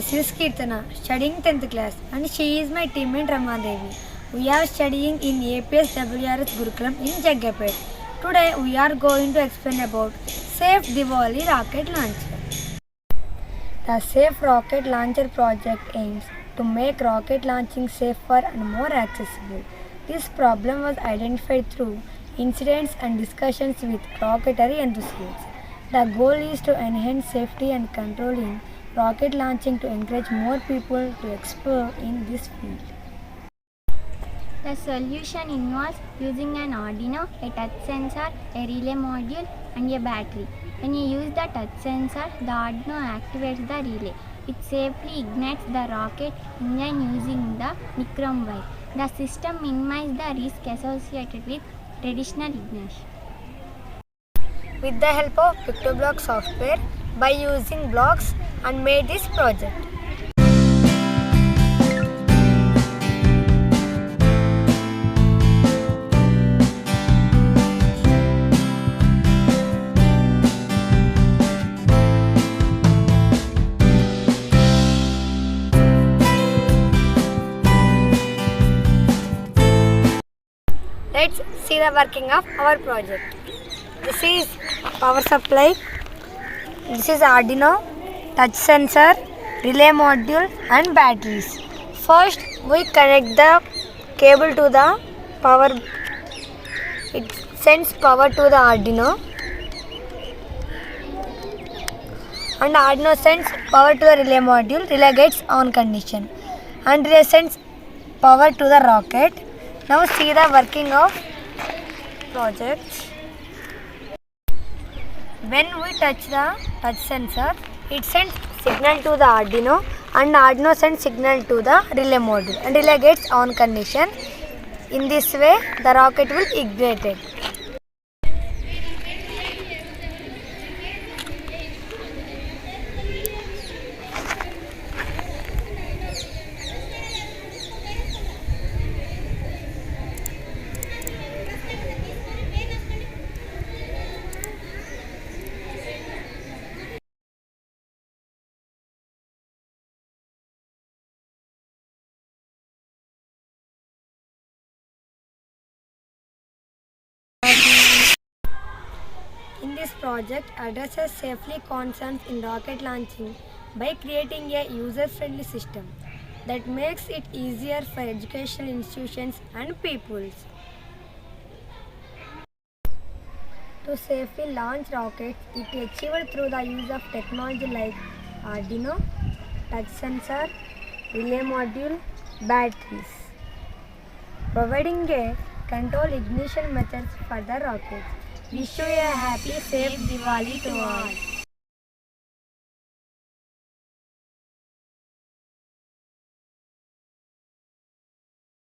This is Kirtana, studying 10th class, and she is my teammate Ramadevi. We are studying in APSWRS Gurukulam in Jaggaiahpet. Today we are going to explain about Safe Diwali Rocket Launcher. The Safe Rocket Launcher project aims to make rocket launching safer and more accessible. This problem was identified through incidents and discussions with rocketry enthusiasts. The goal is to enhance safety and control in rocket launching to encourage more people to explore in this field. The solution involves using an Arduino, a touch sensor, a relay module and a battery. When you use the touch sensor, the Arduino activates the relay. It safely ignites the rocket engine using the nichrome wire. The system minimizes the risk associated with traditional ignition. With the help of PictoBlock software, by using blocks and made this project. Let's see the working of our project. This is power supply. This is Arduino, touch sensor, relay module and batteries. First we connect the cable to the power. It sends power to the Arduino and Arduino sends power to the relay module. Relay gets on condition and relay sends power to the rocket. Now see the working of project. When we touch the touch sensor, it sends signal to the Arduino and Arduino sends signal to the relay module and relay gets on condition. In this way, the rocket will ignite it. In this project addresses safety concerns in rocket launching by creating a user-friendly system that makes it easier for educational institutions and peoples to safely launch rockets. It is achieved through the use of technology like Arduino, touch sensor, relay module, batteries, providing a controlled ignition methods for the rockets. Wish you a happy, safe Diwali to all.